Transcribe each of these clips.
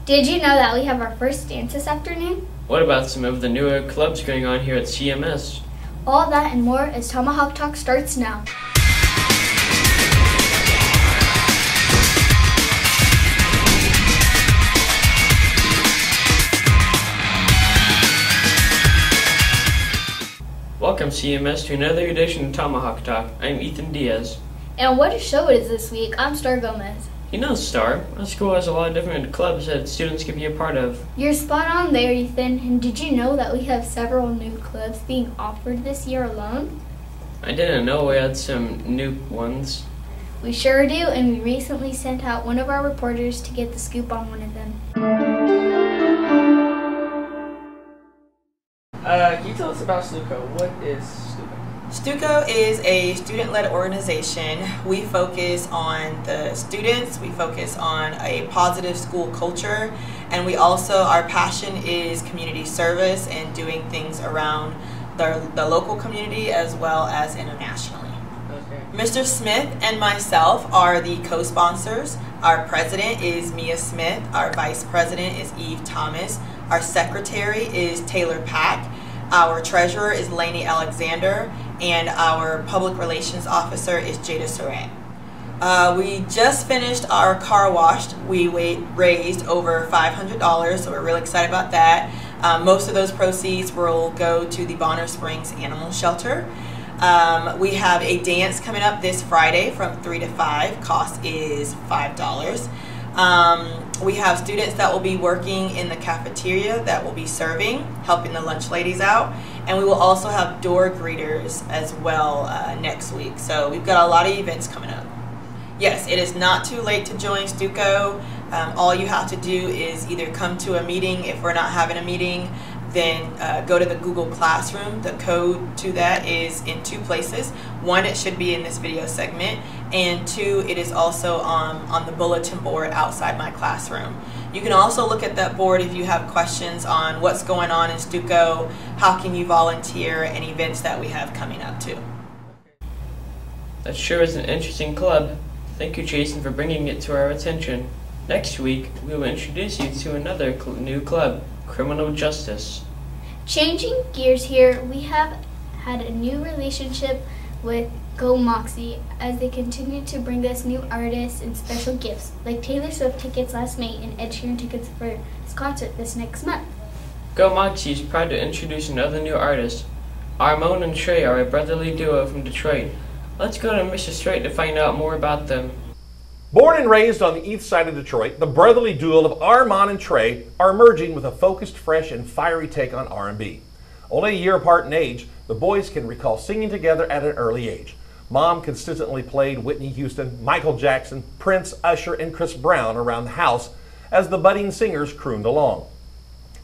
Did you know that we have our first dance this afternoon? What about some of the newer clubs going on here at CMS? All that and more as Tomahawk Talk starts now. Welcome CMS to another edition of Tomahawk Talk. I'm Ethan Diaz. And what a show it is this week. I'm Star Gomez. You know, Star, our school has a lot of different clubs that students can be a part of. You're spot on there, Ethan. And did you know that we have several new clubs being offered this year alone? I didn't know we had some new ones. We sure do, and we recently sent out one of our reporters to get the scoop on one of them. Can you tell us about Stuco? What is Stuco? Stuco is a student-led organization. We focus on the students, we focus on a positive school culture, and we also, our passion is community service and doing things around the local community as well as internationally. Okay. Mr. Smith and myself are the co-sponsors. Our president is Mia Smith, our vice president is Eve Thomas, our secretary is Taylor Pack, our treasurer is Lainey Alexander, and our public relations officer is Jada Surratt. We just finished our car wash. We raised over $500, so we're really excited about that. Most of those proceeds will go to the Bonner Springs Animal Shelter. We have a dance coming up this Friday from 3 to 5. Cost is $5. We have students that will be working in the cafeteria that will be serving, helping the lunch ladies out. And we will also have door greeters as well next week. So we've got a lot of events coming up. Yes, it is not too late to join Stuco. All you have to do is either come to a meeting. If we're not having a meeting, then go to the Google Classroom. The code to that is in two places. One, it should be in this video segment, and two, it is also on the bulletin board outside my classroom. You can also look at that board if you have questions on what's going on in Stuco, how can you volunteer, and events that we have coming up too. That sure is an interesting club. Thank you, Jason, for bringing it to our attention. Next week, we will introduce you to another new club, Criminal Justice. Changing gears here, we have had a new relationship with Go Moxie as they continue to bring us new artists and special gifts, like Taylor Swift tickets last May and Ed Sheeran tickets for his concert this next month. Go Moxie is proud to introduce another new artist. Armon and Trey are a brotherly duo from Detroit. Let's go to Mr. Strait to find out more about them. Born and raised on the east side of Detroit, the brotherly duo of Armon and Trey are emerging with a focused, fresh, and fiery take on R&B. Only a year apart in age, the boys can recall singing together at an early age. Mom consistently played Whitney Houston, Michael Jackson, Prince, Usher, and Chris Brown around the house as the budding singers crooned along.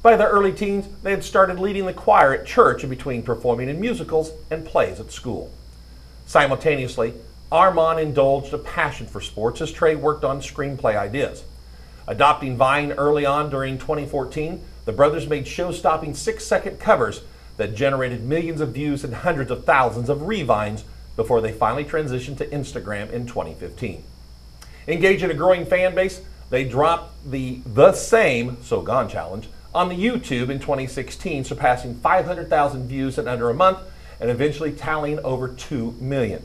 By their early teens, they had started leading the choir at church in between performing in musicals and plays at school. Simultaneously, Armon indulged a passion for sports as Trey worked on screenplay ideas. Adopting Vine early on during 2014, the brothers made show-stopping 6-second covers that generated millions of views and hundreds of thousands of revines before they finally transitioned to Instagram in 2015. Engaging a growing fan base, they dropped the Same So Gone challenge on the YouTube in 2016, surpassing 500,000 views in under a month and eventually tallying over 2 million.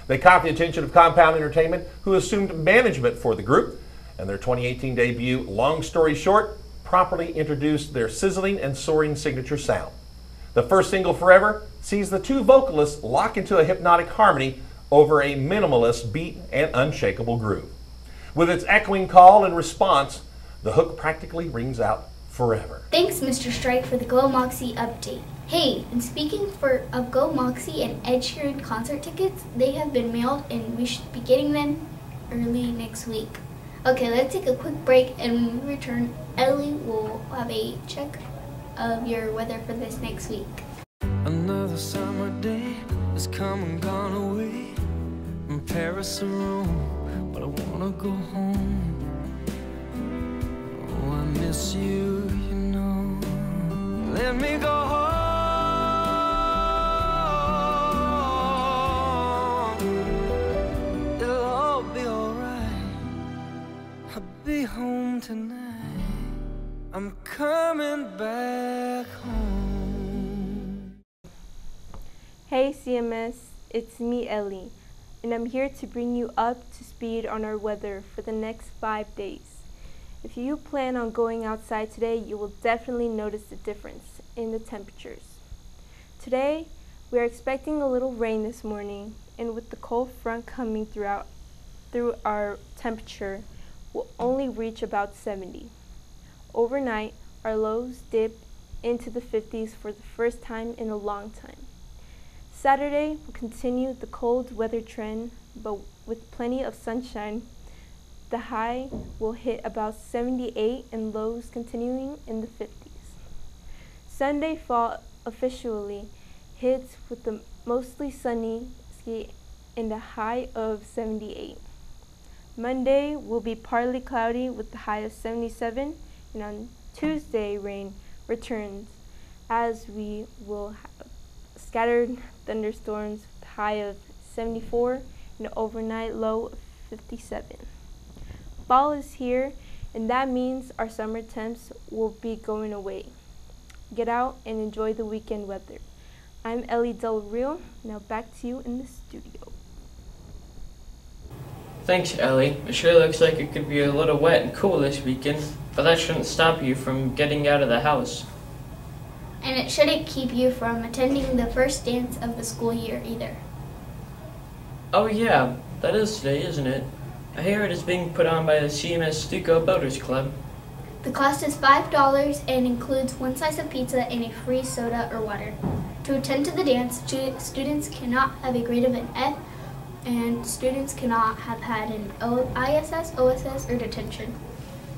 They caught the attention of Compound Entertainment, who assumed management for the group, and their 2018 debut, Long Story Short, properly introduced their sizzling and soaring signature sound. The first single, Forever, sees the two vocalists lock into a hypnotic harmony over a minimalist beat and unshakable groove. With its echoing call and response, the hook practically rings out forever. Thanks, Mr. Strike, for the Go Moxie update. Hey, and speaking of Go Moxie and Ed Sheeran concert tickets, they have been mailed and we should be getting them early next week. Okay, let's take a quick break, and when we return, Ellie will have a check of your weather for this next week. Another summer day has come and gone away from Paris or Rome, but I wanna go home. Oh, I miss you, you know. Let me go home. It'll all be alright. I'll be home tonight. I'm coming back home. Hey CMS, it's me Ellie, and I'm here to bring you up to speed on our weather for the next 5 days. If you plan on going outside today, you will definitely notice the difference in the temperatures. Today, we are expecting a little rain this morning, and with the cold front coming through our temperature will only reach about 70. Overnight, our lows dipped into the 50s for the first time in a long time. Saturday will continue the cold weather trend, but with plenty of sunshine. The high will hit about 78 and lows continuing in the 50s. Sunday fall officially hits with the mostly sunny and a high of 78. Monday will be partly cloudy with the high of 77, and on Tuesday rain returns as we will have scattered thunderstorms with a high of 74 and an overnight low of 57. Fall is here, and that means our summer temps will be going away. Get out and enjoy the weekend weather. I'm Ellie Del Rio. Now back to you in the studio. Thanks, Ellie. It sure looks like it could be a little wet and cool this weekend, but that shouldn't stop you from getting out of the house. And it shouldn't keep you from attending the first dance of the school year either. Oh yeah, that is today, isn't it? I hear it is being put on by the CMS Stuco Boaters Club. The cost is $5 and includes one slice of pizza and a free soda or water. To attend to the dance, students cannot have a grade of an F, and students cannot have had an ISS, OSS, or detention.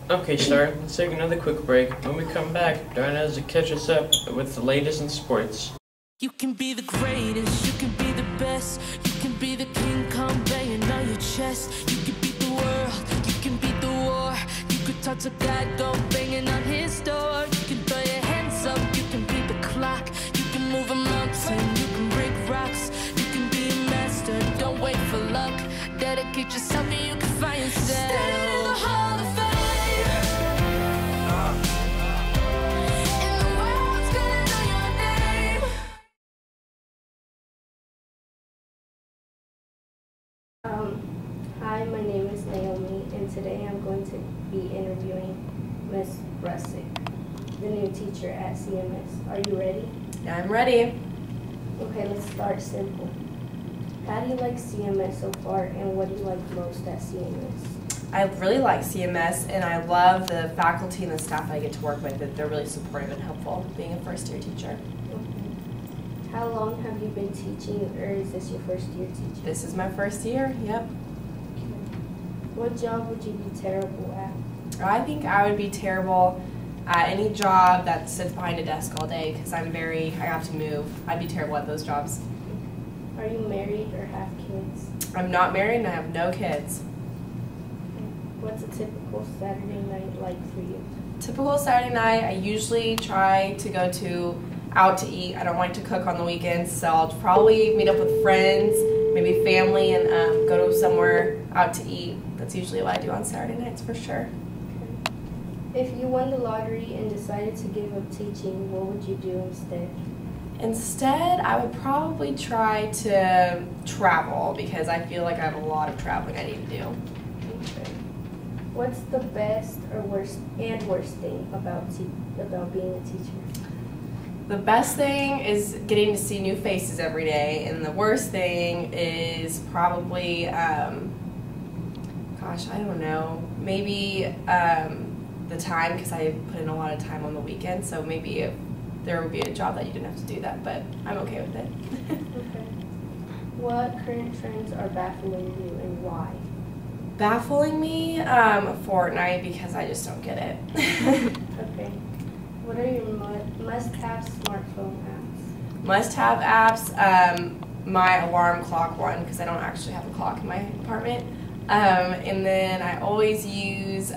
Okay, Star, let's take another quick break. When we come back, Darren has to catch us up with the latest in sports. You can be the greatest, you can be the best. You can be the King Kong banging on your chest. You can beat the world, you can beat the war. You could touch a God, go banging on his door. You can throw your hands up, you can beat the clock. You can move a mountain, you can break rocks. You can be a master, don't wait for luck. Dedicate yourself and you can find yourself. Stand in the Hall of Fame. Hi, my name is Naomi, and today I'm going to be interviewing Miss Russick, the new teacher at CMS. Are you ready? I'm ready. Okay, let's start simple. How do you like CMS so far, and what do you like most at CMS? I really like CMS, and I love the faculty and the staff I get to work with. They're really supportive and helpful, being a first-year teacher. Okay. How long have you been teaching, or is this your first year teaching? This is my first year, yep. What job would you be terrible at? I think I would be terrible at any job that sits behind a desk all day because I have to move. I'd be terrible at those jobs. Are you married or have kids? I'm not married and I have no kids. What's a typical Saturday night like for you? Typical Saturday night, I usually try to go out to eat. I don't like to cook on the weekends, so I'll probably meet up with friends, maybe family, and go to somewhere out to eat. That's usually what I do on Saturday nights for sure. Okay. If you won the lottery and decided to give up teaching, what would you do instead? Instead, I would probably try to travel because I feel like I have a lot of traveling I need to do. Okay. What's the best or worst thing about being a teacher? The best thing is getting to see new faces every day, and the worst thing is probably, gosh, I don't know, maybe the time, because I put in a lot of time on the weekend, so maybe if there would be a job that you didn't have to do that, but I'm okay with it. Okay. What current trends are baffling you and why? Baffling me, Fortnite, because I just don't get it. Okay. What are your must-have smartphone apps? Must-have apps, my alarm clock one, because I don't actually have a clock in my apartment. And then I always use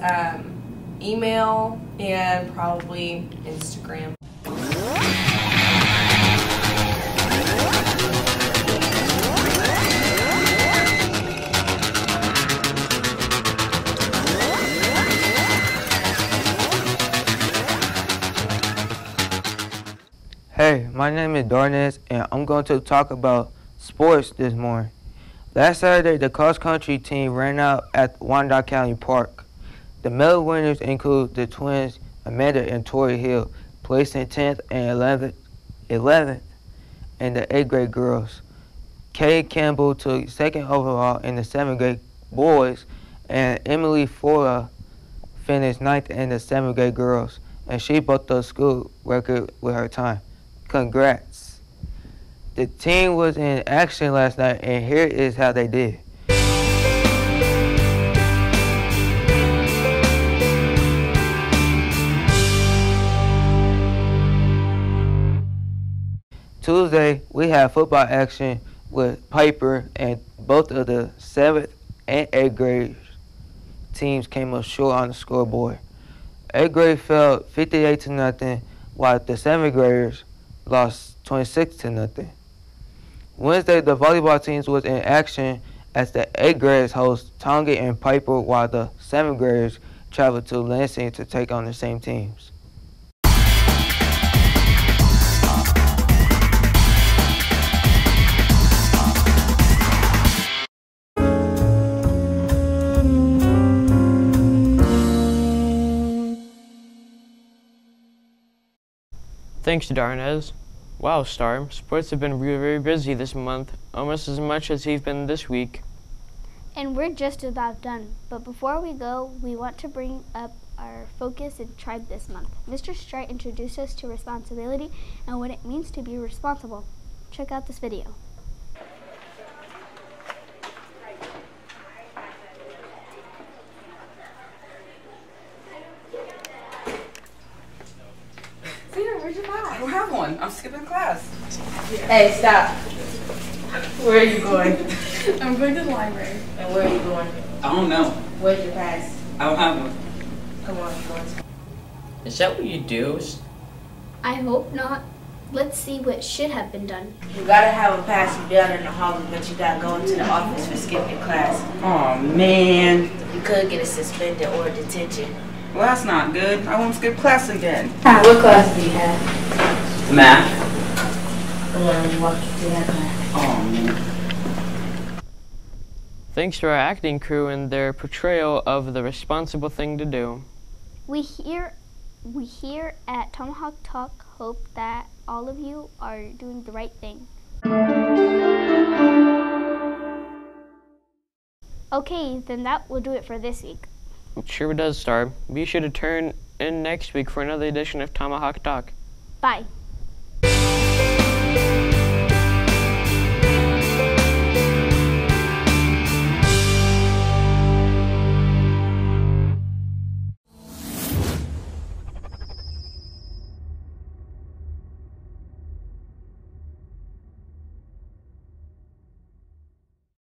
email and probably Instagram. Hey, my name is Darnez, and I'm going to talk about sports this morning. Last Saturday, the cross-country team ran out at Wyandotte County Park. The medal winners include the twins Amanda and Tori Hill, placing 10th and 11th in the 8th grade girls. Kay Campbell took 2nd overall in the 7th grade boys, and Emily Fora finished 9th in the 7th grade girls, and she broke the school record with her time. Congrats. The team was in action last night, and here is how they did. Tuesday, we had football action with Piper, and both of the 7th and 8th grade teams came up short on the scoreboard. 8th grade fell 58-0, while the 7th graders lost 26-0. Wednesday, the volleyball teams was in action as the 8th graders host Tonga and Piper, while the 7th graders traveled to Lansing to take on the same teams. Thanks, Darnez. Wow, Star, sports have been very busy this month, almost as much as you've been this week. And we're just about done. But before we go, we want to bring up our focus and tribe this month. Mr. Strite introduced us to responsibility and what it means to be responsible. Check out this video. Where's your bag? I don't have one. I'm skipping class. Hey, stop. Where are you going? I'm going to the library. And where are you going? I don't know. Where's your pass? I don't have one. Come on, Is that what you do? I hope not. Let's see what should have been done. You gotta have a pass to be out in the hallway, but you gotta go into the office for skipping class. Oh man. You could get a suspended or a detention. Well, that's not good. I won't skip class again. What class do you have? Math. Come on, let me walk you to that class. Oh man. Thanks to our acting crew and their portrayal of the responsible thing to do. We here at Tomahawk Talk hope that all of you are doing the right thing. Okay, then that will do it for this week. It sure does, Star. Be sure to turn in next week for another edition of Tomahawk Talk. Bye.